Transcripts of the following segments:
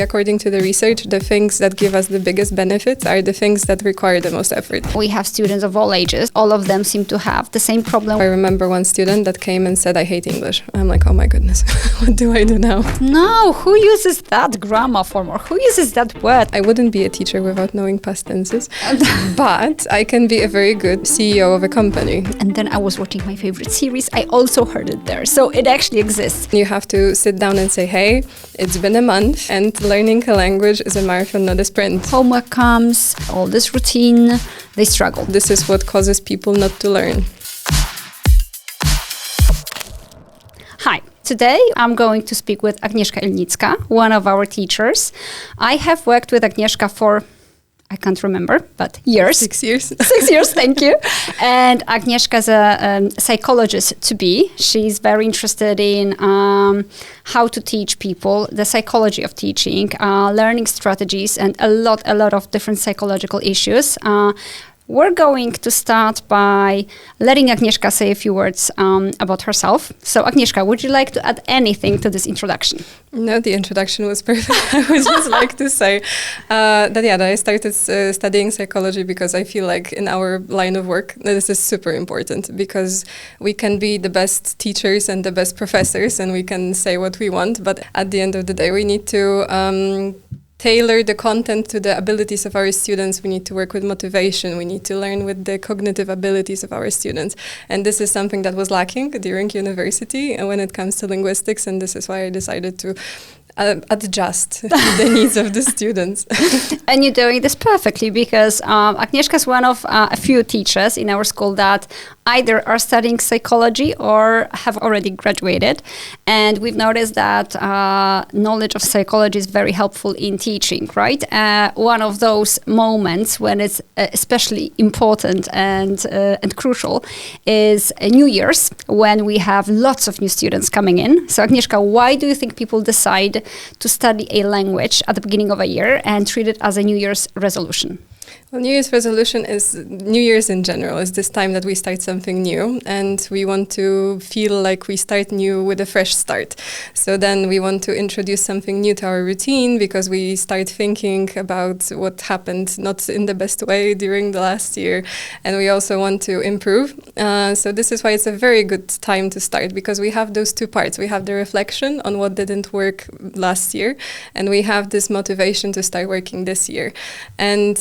According to the research, the things that give us the biggest benefits are the things that require the most effort. We have students of all ages. All of them seem to have the same problem. I remember one student that came and said, I hate English. I'm like, oh my goodness, what do I do now? No, who uses that grammar form or who uses that word? I wouldn't be a teacher without knowing past tenses, but I can be a very good CEO of a company. And then I was watching my favorite series. I also heard it there. So it actually exists. You have to sit down and say, hey, it's been a month and learning a language is a marathon, not a sprint. Homework comes, all this routine, they struggle. This is what causes people not to learn. Hi, today I'm going to speak with Agnieszka Ilnicka, one of our teachers. I have worked with Agnieszka for, I can't remember, but years. 6 years. 6 years, thank you. And Agnieszka is a psychologist to be. She's very interested in how to teach people, the psychology of teaching, learning strategies, and a lot of different psychological issues. We're going to start by letting Agnieszka say a few words about herself. So Agnieszka, would you like to add anything to this introduction? No, the introduction was perfect. I would just like to say that I started studying psychology because I feel like in our line of work, this is super important because we can be the best teachers and the best professors and we can say what we want. But at the end of the day, we need to tailor the content to the abilities of our students. We need to work with motivation. We need to learn with the cognitive abilities of our students. And this is something that was lacking during university when it comes to linguistics. And this is why I decided to adjust the needs of the students. And you're doing this perfectly because Agnieszka is one of a few teachers in our school that either are studying psychology or have already graduated. And we've noticed that knowledge of psychology is very helpful in teaching, right? One of those moments when it's especially important and crucial is New Year's, when we have lots of new students coming in. So Agnieszka, why do you think people decide to study a language at the beginning of a year and treat it as a New Year's resolution? Well, New Year's resolution is New Year's in general. Is this time that we start something new and we want to feel like we start new with a fresh start. So then we want to introduce something new to our routine because we start thinking about what happened not in the best way during the last year. And we also want to improve. So this is why it's a very good time to start because we have those two parts. We have the reflection on what didn't work last year and we have this motivation to start working this year. And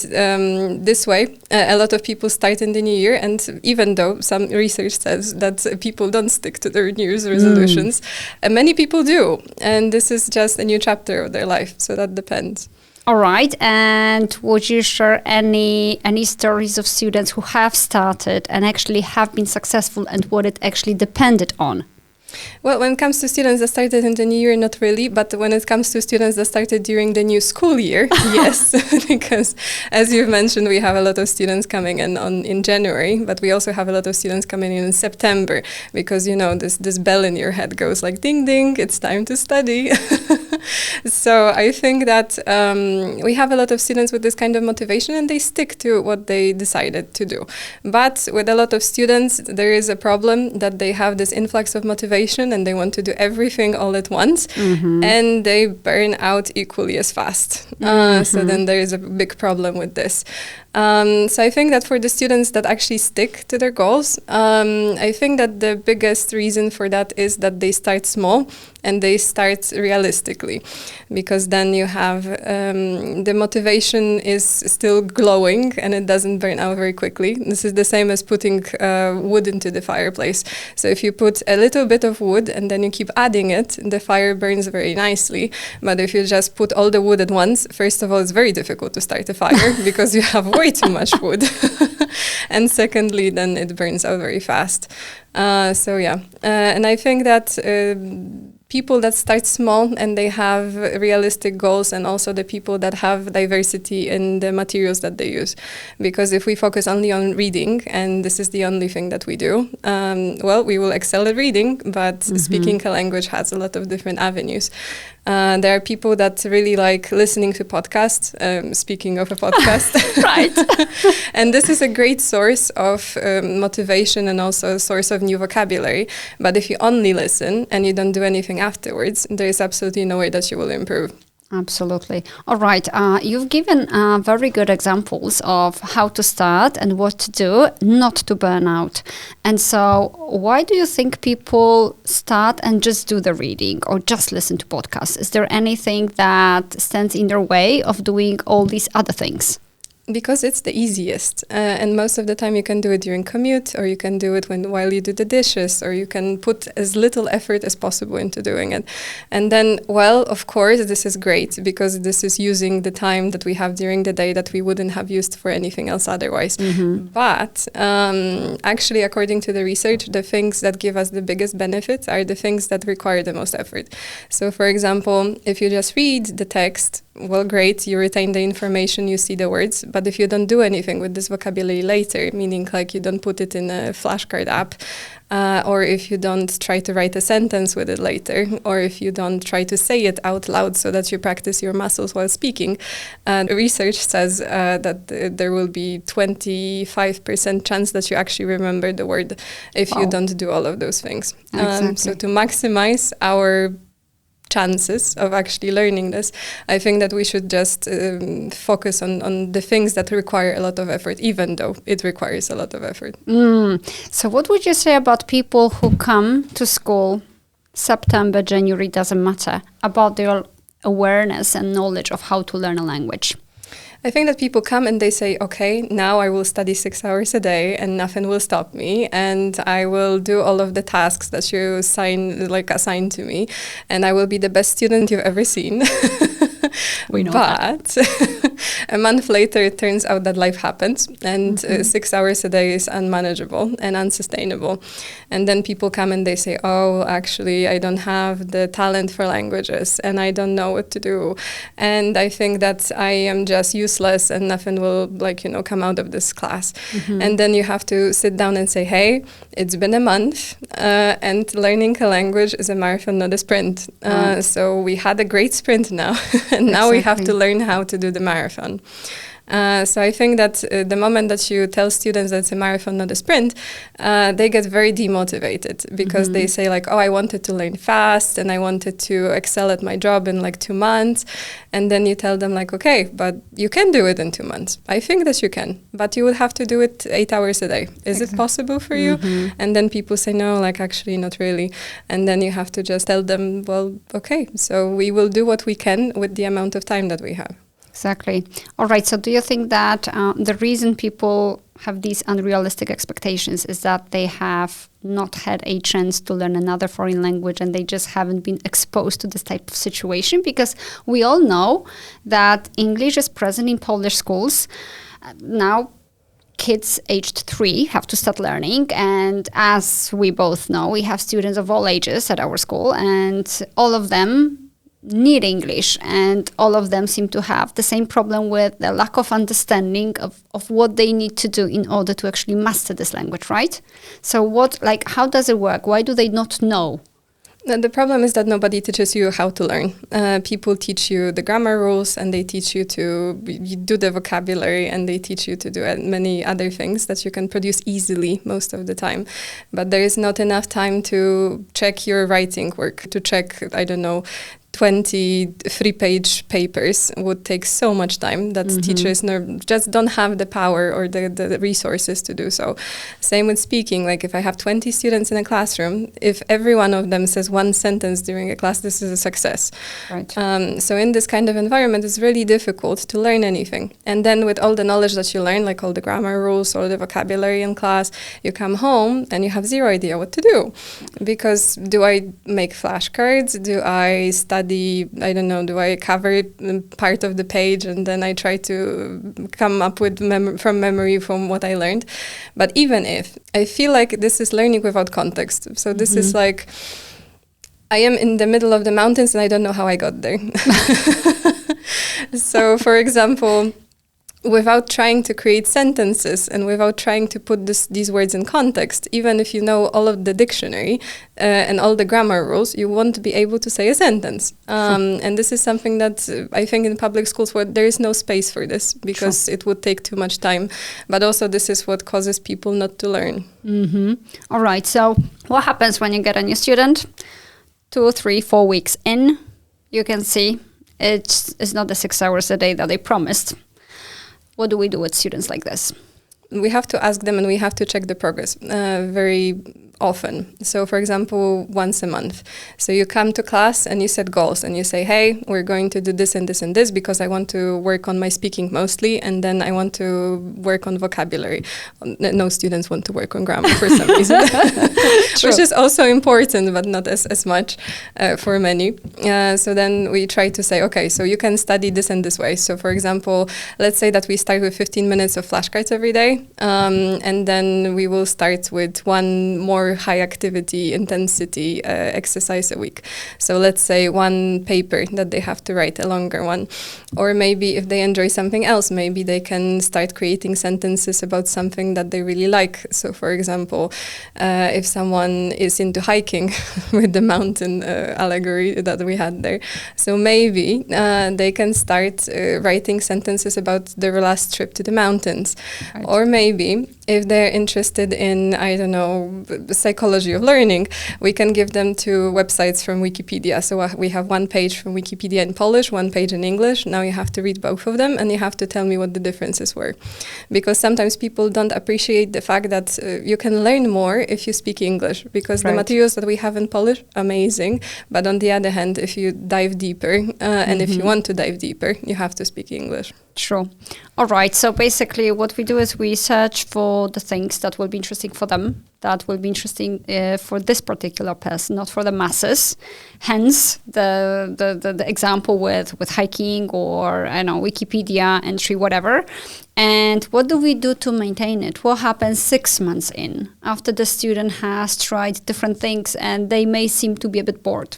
this way, a lot of people start in the new year, and even though some research says that people don't stick to their New Year's resolutions, many people do, and this is just a new chapter of their life, so that depends. All right, and would you share any stories of students who have started and actually have been successful and what it actually depended on? Well, when it comes to students that started in the new year, not really, but when it comes to students that started during the new school year, yes, because as you've mentioned, we have a lot of students coming in January, but we also have a lot of students coming in September because, you know, this bell in your head goes like, ding, ding, it's time to study. So I think that we have a lot of students with this kind of motivation and they stick to what they decided to do. But with a lot of students, there is a problem that they have this influx of motivation and they want to do everything all at once and they burn out equally as fast. So then there is a big problem with this. So I think that for the students that actually stick to their goals, I think that the biggest reason for that is that they start small and they start realistically, because then you have the motivation is still glowing and it doesn't burn out very quickly. This is the same as putting wood into the fireplace. So if you put a little bit of wood and then you keep adding it, the fire burns very nicely. But if you just put all the wood at once, first of all, it's very difficult to start a fire because you have way too much wood. And secondly, then it burns out very fast. And I think that people that start small and they have realistic goals, and also the people that have diversity in the materials that they use. Because if we focus only on reading, and this is the only thing that we do, we will excel at reading, but speaking a language has a lot of different avenues. There are people that really like listening to podcasts, speaking of a podcast. Right. And this is a great source of motivation and also a source of new vocabulary. But if you only listen and you don't do anything afterwards, there is absolutely no way that you will improve. Absolutely. All right. You've given very good examples of how to start and what to do not to burn out. And so why do you think people start and just do the reading or just listen to podcasts? Is there anything that stands in their way of doing all these other things? Because it's the easiest, and most of the time you can do it during commute, or you can do it while you do the dishes, or you can put as little effort as possible into doing it. And then, well, of course, this is great because this is using the time that we have during the day that we wouldn't have used for anything else otherwise. But actually, according to the research, the things that give us the biggest benefits are the things that require the most effort. So, for example, if you just read the text, well, great, you retain the information, you see the words, but if you don't do anything with this vocabulary later, meaning like you don't put it in a flashcard app, or if you don't try to write a sentence with it later, or if you don't try to say it out loud so that you practice your muscles while speaking, research says that there will be 25% chance that you actually remember the word if you don't do all of those things. Exactly. So to maximize our chances of actually learning this, I think that we should just focus on the things that require a lot of effort, even though it requires a lot of effort. So what would you say about people who come to school, September, January, doesn't matter, about their awareness and knowledge of how to learn a language? I think that people come and they say, okay, now I will study 6 hours a day and nothing will stop me, and I will do all of the tasks that you assign to me, and I will be the best student you've ever seen. We know but a month later, it turns out that life happens, and 6 hours a day is unmanageable and unsustainable. And then people come and they say, oh, actually, I don't have the talent for languages, and I don't know what to do. And I think that I am just useless and nothing will come out of this class. And then you have to sit down and say, hey, it's been a month, and learning a language is a marathon, not a sprint. So we had a great sprint now, and now we have to learn how to do the marathon. So I think that the moment that you tell students that it's a marathon, not a sprint, they get very demotivated because they say like, oh, I wanted to learn fast and I wanted to excel at my job in 2 months. And then you tell them like, okay, but you can do it in 2 months. I think that you can, but you would have to do it 8 hours a day. Is it possible for you? And then people say, no, actually not really. And then you have to just tell them, well, okay, so we will do what we can with the amount of time that we have. Exactly. All right. So do you think that the reason people have these unrealistic expectations is that they have not had a chance to learn another foreign language and they just haven't been exposed to this type of situation? Because we all know that English is present in Polish schools. Now, kids aged 3 have to start learning. And as we both know, we have students of all ages at our school, and all of them need English, and all of them seem to have the same problem with the lack of understanding of what they need to do in order to actually master this language, right? So how does it work? Why do they not know? The problem is that nobody teaches you how to learn. People teach you the grammar rules, and they teach you to do the vocabulary, and they teach you to do many other things that you can produce easily most of the time. But there is not enough time to check your writing work, to check, 23-page papers would take so much time that teachers just don't have the power or the resources to do so. Same with speaking. If I have 20 students in a classroom, if every one of them says one sentence during a class, this is a success. Right. So in this kind of environment, it's really difficult to learn anything. And then with all the knowledge that you learn, all the grammar rules, all the vocabulary in class, you come home and you have zero idea what to do. Because do I make flashcards? Do I study, do I cover part of the page and then I try to come up with from memory from what I learned? But even if, I feel like this is learning without context. So this is I am in the middle of the mountains and I don't know how I got there. So, for example, without trying to create sentences and without trying to put these words in context, even if you know all of the dictionary and all the grammar rules, you won't be able to say a sentence. And this is something that I think in public schools where there is no space for this because it would take too much time. But also this is what causes people not to learn. All right. So what happens when you get a new student? 2, 3, 4 weeks in, you can see it's not the 6 hours a day that they promised. What do we do with students like this? We have to ask them and we have to check the progress very often. So for example, once a month. So you come to class and you set goals and you say, hey, we're going to do this and this and this because I want to work on my speaking mostly, and then I want to work on vocabulary. No students want to work on grammar for some reason, which is also important, but not as much for many. So then we try to say, okay, so you can study this and this way. So for example, let's say that we start with 15 minutes of flashcards every day, and then we will start with one more high activity intensity exercise a week. So let's say one paper that they have to write, a longer one. Or maybe if they enjoy something else, maybe they can start creating sentences about something that they really like. So for example, if someone is into hiking with the mountain allegory that we had there, so maybe they can start writing sentences about their last trip to the mountains. Right. Or maybe if they're interested in, I don't know, psychology of learning, we can give them to websites from Wikipedia. So we have one page from Wikipedia in Polish, one page in English. Now you have to read both of them and you have to tell me what the differences were. Because sometimes people don't appreciate the fact that you can learn more if you speak English, because the materials that we have in Polish, amazing. But on the other hand, if you dive deeper and if you want to dive deeper, you have to speak English. True. All right. So basically what we do is we search for the things that will be interesting for them, that will be interesting for this particular person, not for the masses. Hence the example with hiking or, I don't know, Wikipedia entry, whatever. And what do we do to maintain it? What happens 6 months in after the student has tried different things and they may seem to be a bit bored?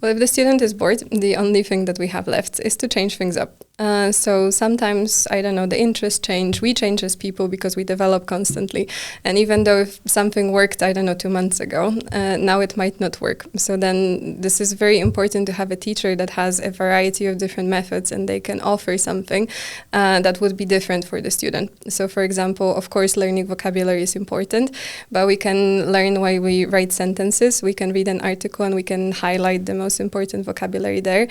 Well, if the student is bored, the only thing that we have left is to change things up. So sometimes, I don't know, the interests change. We change as people because we develop constantly. And even though if something worked, I don't know, 2 months ago, now it might not work. So then this is very important to have a teacher that has a variety of different methods and they can offer something that would be different for the student. So for example, of course, learning vocabulary is important, but we can learn why we write sentences. We can read an article and we can highlight the most important vocabulary there.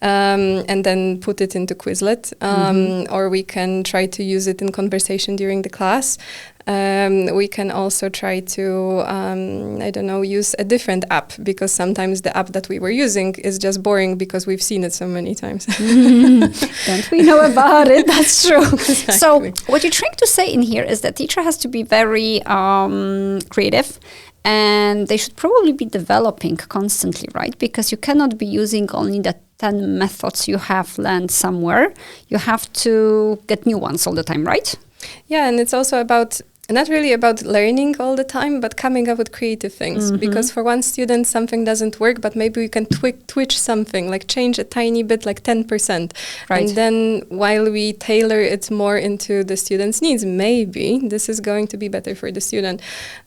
And then put it into Quizlet, or we can try to use it in conversation during the class. We can also try to, I don't know, use a different app, because sometimes the app that we were using is just boring because we've seen it so many times. Don't we know about it? That's true. Exactly. So what you're trying to say in here is that teacher has to be very creative. And they should probably be developing constantly, right? Because you cannot be using only the 10 methods you have learned somewhere. You have to get new ones all the time, right? Yeah, and it's also about not really about learning all the time, but coming up with creative things. Because for one student, something doesn't work, but maybe we can twitch something, like change a tiny bit, like 10%. Right. And then while we tailor it more into the student's needs, maybe this is going to be better for the student.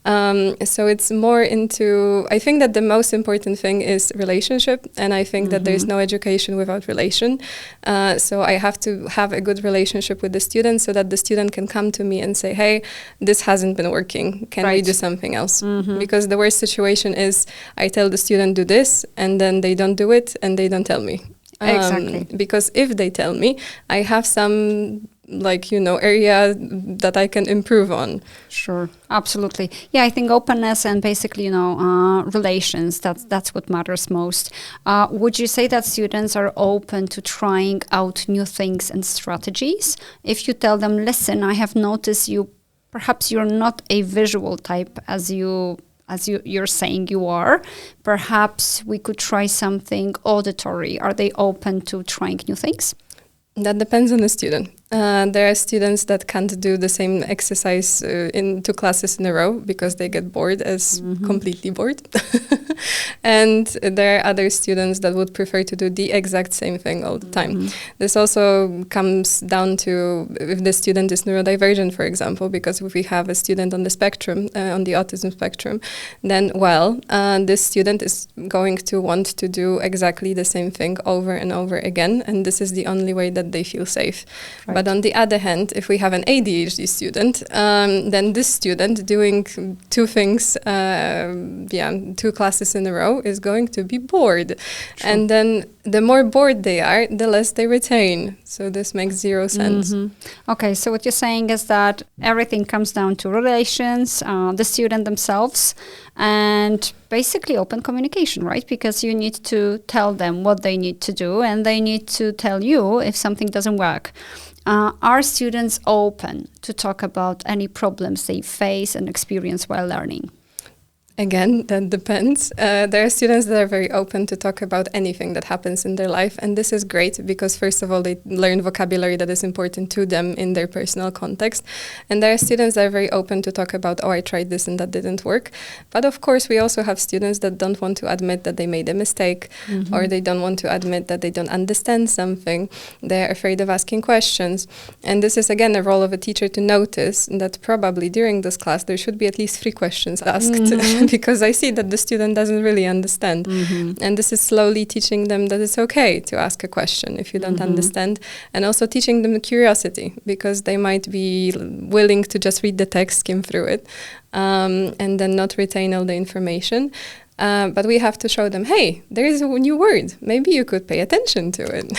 So it's more into, I think that the most important thing is relationship. And I think that there's no education without relation. So I have to have a good relationship with the student so that the student can come to me and say, hey, this hasn't been working. Can we do something else? Because the worst situation is I tell the student do this and then they don't do it and they don't tell me. Exactly. Because if they tell me, I have some area that I can improve on. Sure, absolutely. Yeah, I think openness and basically, relations, that's what matters most. Would you say that students are open to trying out new things and strategies? If you tell them, listen, I have noticed perhaps you're not a visual type as you're saying you are. Perhaps we could try something auditory. Are they open to trying new things? That depends on the student. There are students that can't do the same exercise in 2 classes in a row because they get bored, completely bored. And there are other students that would prefer to do the exact same thing all the time. This also comes down to if the student is neurodivergent, for example, because if we have a student on the spectrum, on the autism spectrum, then, this student is going to want to do exactly the same thing over and over again. And this is the only way that they feel safe. Right. But on the other hand, if we have an ADHD student, then this student doing two things, two classes in a row is going to be bored. True. And then the more bored they are, the less they retain. So this makes zero sense. Okay, so what you're saying is that everything comes down to relations, the student themselves, and basically open communication, right? Because you need to tell them what they need to do, and they need to tell you if something doesn't work. Are students open to talk about any problems they face and experience while learning? Again, that depends. There are students that are very open to talk about anything that happens in their life, and this is great because first of all, they learn vocabulary that is important to them in their personal context. And there are students that are very open to talk about, I tried this and that didn't work. But of course, we also have students that don't want to admit that they made a mistake, or they don't want to admit that they don't understand something. They're afraid of asking questions. And this is again a role of a teacher to notice that probably during this class, there should be at least 3 questions asked. Because I see that the student doesn't really understand. And this is slowly teaching them that it's okay to ask a question if you don't understand. And also teaching them curiosity, because they might be willing to just read the text, skim through it, and then not retain all the information. But we have to show them, hey, there is a new word. Maybe you could pay attention to it.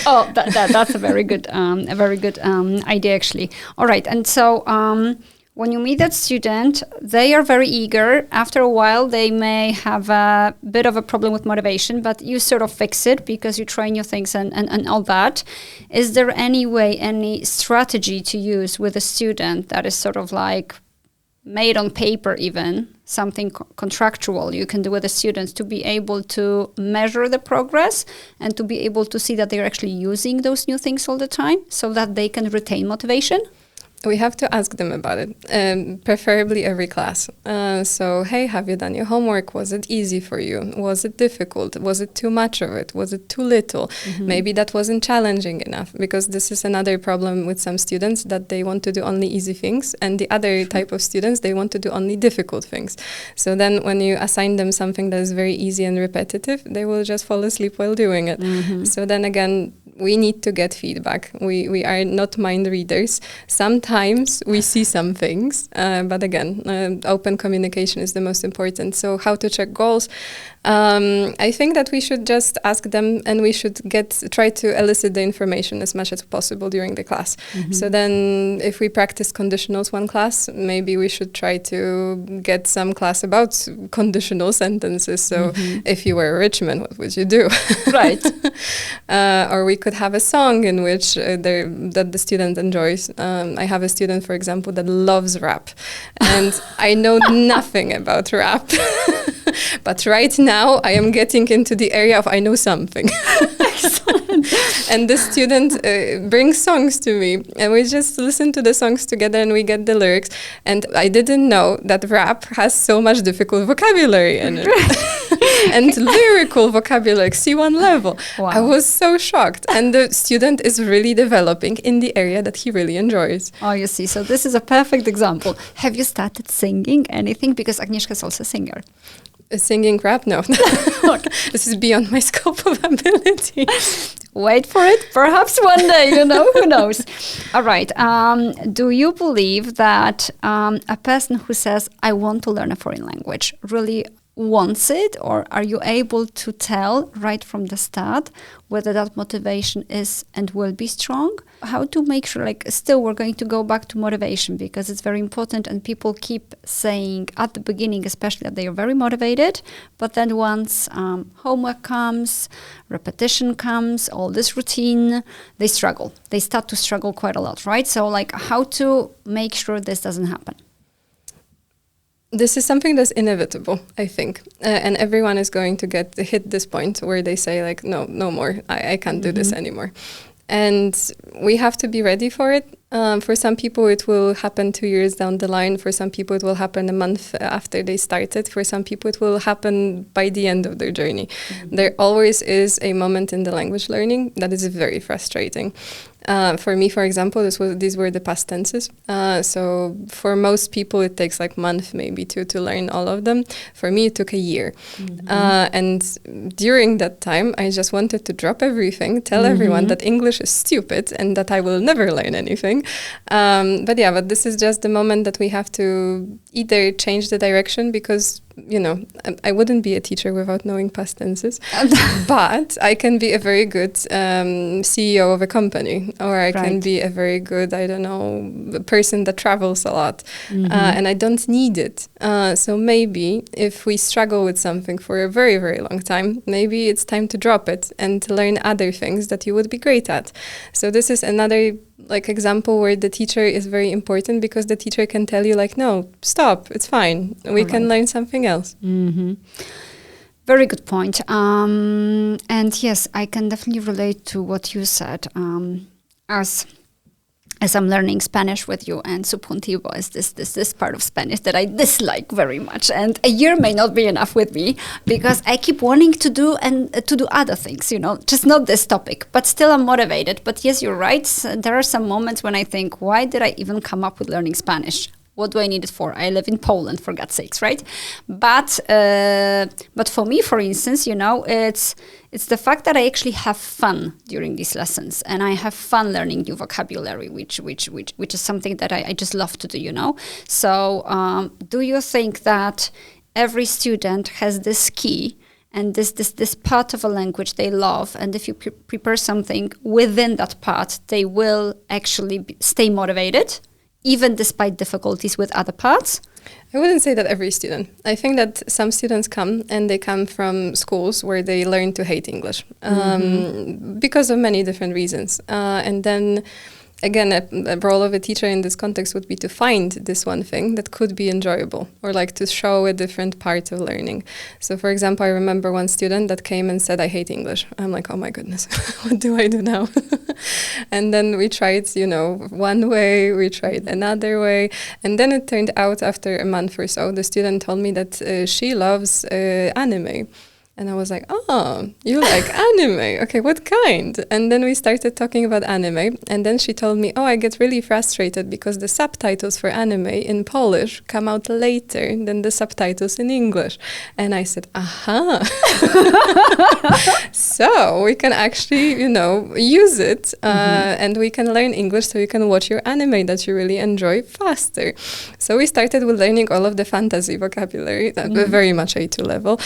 That's a very good idea, actually. All right, and so when you meet that student, they are very eager. After a while, they may have a bit of a problem with motivation, but you sort of fix it because you try new things and all that. Is there any way, any strategy to use with a student that is sort of like made on paper even, something contractual you can do with the students to be able to measure the progress and to be able to see that they're actually using those new things all the time so that they can retain motivation? We have to ask them about it, preferably every class. So, hey, have you done your homework? Was it easy for you? Was it difficult? Was it too much of it? Was it too little? Maybe that wasn't challenging enough, because this is another problem with some students, that they want to do only easy things, and the other type of students, they want to do only difficult things. So then when you assign them something that is very easy and repetitive, they will just fall asleep while doing it. So then again, we need to get feedback. We are not mind readers. Sometimes we see some things, but again, open communication is the most important. So how to check goals? I think that we should just ask them, and we should try to elicit the information as much as possible during the class. So then if we practice conditionals one class, maybe we should try to get some class about conditional sentences. So if you were a rich man, what would you do? Right. Or we could have a song in which that the student enjoys. I have a student, for example, that loves rap, and I know nothing about rap. But right now, I am getting into the area of I know something. Excellent. And the student brings songs to me, and we just listen to the songs together, and we get the lyrics. And I didn't know that rap has so much difficult vocabulary in it. And lyrical vocabulary, C1 level. Wow. I was so shocked. And the student is really developing in the area that he really enjoys. Oh, you see. So this is a perfect example. Have you started singing anything? Because Agnieszka is also a singer. Singing rap? No. This is beyond my scope of ability. Wait for it. Perhaps one day, who knows? All right. Do you believe that a person who says, I want to learn a foreign language, really wants it? Or are you able to tell right from the start whether that motivation is and will be strong? How to make sure, still we're going to go back to motivation because it's very important, and people keep saying at the beginning especially that they are very motivated, but then once homework comes, repetition comes, all this routine, they struggle. They start to struggle quite a lot, right? So how to make sure this doesn't happen? This is something that's inevitable, I think. And everyone is going to hit this point where they say no more, I can't do this anymore. And we have to be ready for it. For some people, it will happen 2 years down the line. For some people, it will happen a month after they started. For some people, it will happen by the end of their journey. There always is a moment in the language learning that is very frustrating. For me, for example, these were the past tenses. So for most people, it takes like month maybe to learn all of them. For me, it took a year. And during that time, I just wanted to drop everything, tell everyone that English is stupid and that I will never learn anything. But this is just the moment that we have to either change the direction because, you know, I wouldn't be a teacher without knowing past tenses, but I can be a very good CEO of a company, or I can be a very good, I don't know, person that travels a lot, and I don't need it. So maybe if we struggle with something for a very, very long time, maybe it's time to drop it and to learn other things that you would be great at. So this is another example where the teacher is very important because the teacher can tell you no, stop, it's fine. We can learn something else. Very good point. And yes, I can definitely relate to what you said. As I'm learning Spanish with you, and subjuntivo is this part of Spanish that I dislike very much, and a year may not be enough with me because I keep wanting to do other things, just not this topic. But still, I'm motivated. But yes, you're right. There are some moments when I think, why did I even come up with learning Spanish? What do I need it for? I live in Poland, for God's sakes, right? But for me, for instance, it's the fact that I actually have fun during these lessons, and I have fun learning new vocabulary, which is something that I just love to do. So, do you think that every student has this key and this part of a language they love, and if you prepare something within that part, they will actually stay motivated, even despite difficulties with other parts? I wouldn't say that every student. I think that some students come and they come from schools where they learn to hate English because of many different reasons. And then again, a role of a teacher in this context would be to find this one thing that could be enjoyable, or to show a different part of learning. So for example, I remember one student that came and said, I hate English. I'm like, oh my goodness, what do I do now? And then we tried, one way, we tried another way. And then it turned out after a month or so, the student told me that she loves anime. And I was like, oh, you like anime? Okay, what kind? And then we started talking about anime. And then she told me, oh, I get really frustrated because the subtitles for anime in Polish come out later than the subtitles in English. And I said, aha. So we can actually, use it and we can learn English so you can watch your anime that you really enjoy faster. So we started with learning all of the fantasy vocabulary, very much A2 level.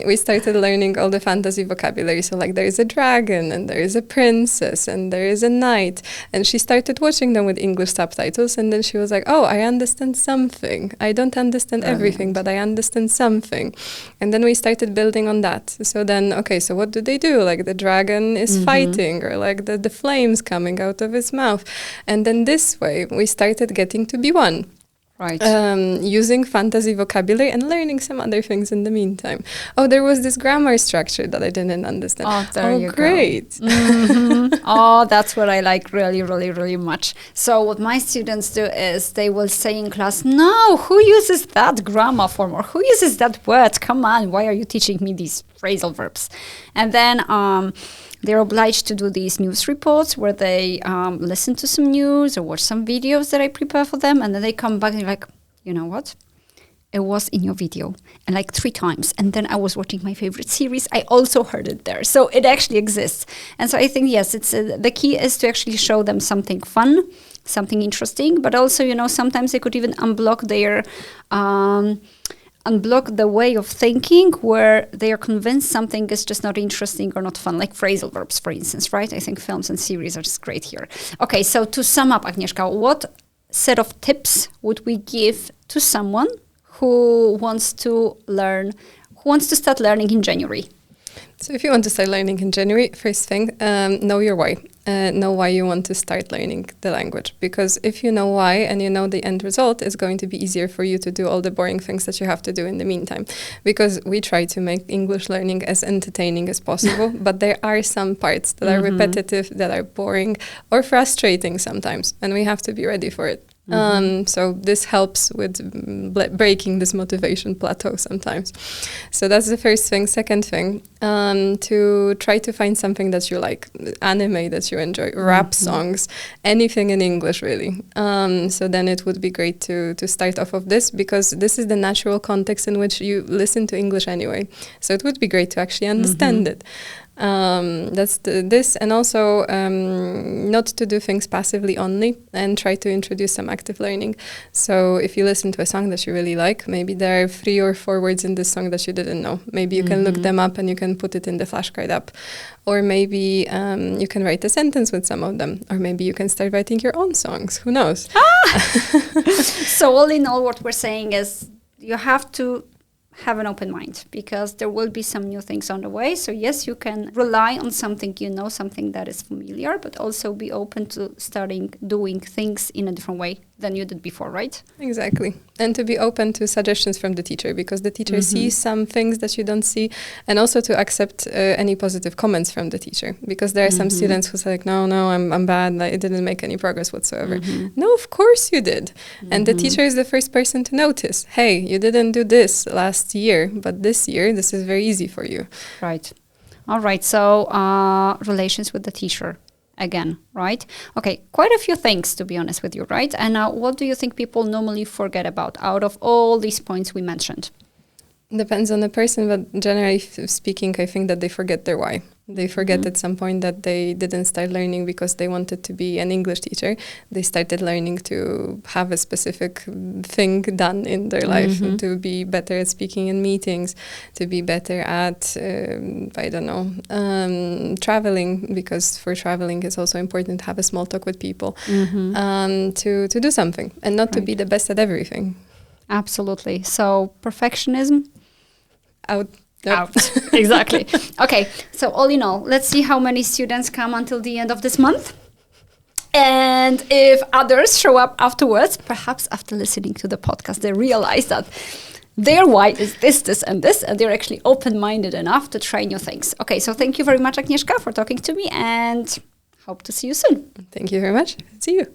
We started learning all the fantasy vocabulary. So there is a dragon and there is a princess and there is a knight. And she started watching them with English subtitles. And then she was like, oh, I understand something. I don't understand everything, but I understand something. And then we started building on that. So then, okay, so what do they do? The dragon is fighting, or the flames coming out of his mouth. And then this way we started getting to be one. Right. Using fantasy vocabulary and learning some other things in the meantime. Oh, there was this grammar structure that I didn't understand. Oh, there you great. Go. Oh, that's what I like really, really, really much. So what my students do is they will say in class, no, who uses that grammar form, or who uses that word? Come on, why are you teaching me these phrasal verbs? And then they're obliged to do these news reports where they listen to some news or watch some videos that I prepare for them. And then they come back and they're like, you know what? It was in your video, and 3 times. And then I was watching my favorite series. I also heard it there. So it actually exists. And so I think, yes, it's the key is to actually show them something fun, something interesting. But also, sometimes they could even unblock their... unblock the way of thinking where they are convinced something is just not interesting or not fun, like phrasal verbs, for instance, right? I think films and series are just great here. Okay, so to sum up, Agnieszka, what set of tips would we give to someone who wants to start learning in January? So if you want to start learning in January, first thing, know your why. Know why you want to start learning the language. Because if you know why and you know the end result, it's going to be easier for you to do all the boring things that you have to do in the meantime. Because we try to make English learning as entertaining as possible, but there are some parts that are repetitive, that are boring or frustrating sometimes, and we have to be ready for it. So this helps with breaking this motivation plateau sometimes. So that's the first thing. Second thing, to try to find something that you like, anime that you enjoy, rap songs, anything in English really. So then it would be great to start off of this, because this is the natural context in which you listen to English anyway. So it would be great to actually understand it. That's this, and also not to do things passively only, and try to introduce some active learning. So if you listen to a song that you really like, maybe there are 3 or 4 words in this song that you didn't know. Maybe you can look them up and you can put it in the flashcard app. Or maybe you can write a sentence with some of them. Or maybe you can start writing your own songs. Who knows? So all in all, what we're saying is you have to have an open mind, because there will be some new things on the way. So yes, you can rely on something, something that is familiar, but also be open to starting doing things in a different way than you did before, right? Exactly. And to be open to suggestions from the teacher, because the teacher sees some things that you don't see, and also to accept any positive comments from the teacher, because there are some students who say like, no, I'm bad, I didn't make any progress whatsoever. No, of course you did. And the teacher is the first person to notice, hey, you didn't do this last year, but this year, this is very easy for you. Right. All right. So relations with the teacher. Again, right? Okay, quite a few things, to be honest with you, right? And now, what do you think people normally forget about out of all these points we mentioned? Depends on the person, but generally speaking, I think that they forget their why. They forget at some point that they didn't start learning because they wanted to be an English teacher. They started learning to have a specific thing done in their life, to be better at speaking in meetings, to be better at, traveling, because for traveling it's also important to have a small talk with people, to do something and not to be the best at everything. Absolutely. So perfectionism? Out. Exactly. Okay, so all in all, let's see how many students come until the end of this month. And if others show up afterwards, perhaps after listening to the podcast, they realize that their why is this, and this, and they're actually open-minded enough to try new things. Okay, so thank you very much, Agnieszka, for talking to me, and hope to see you soon. Thank you very much. See you.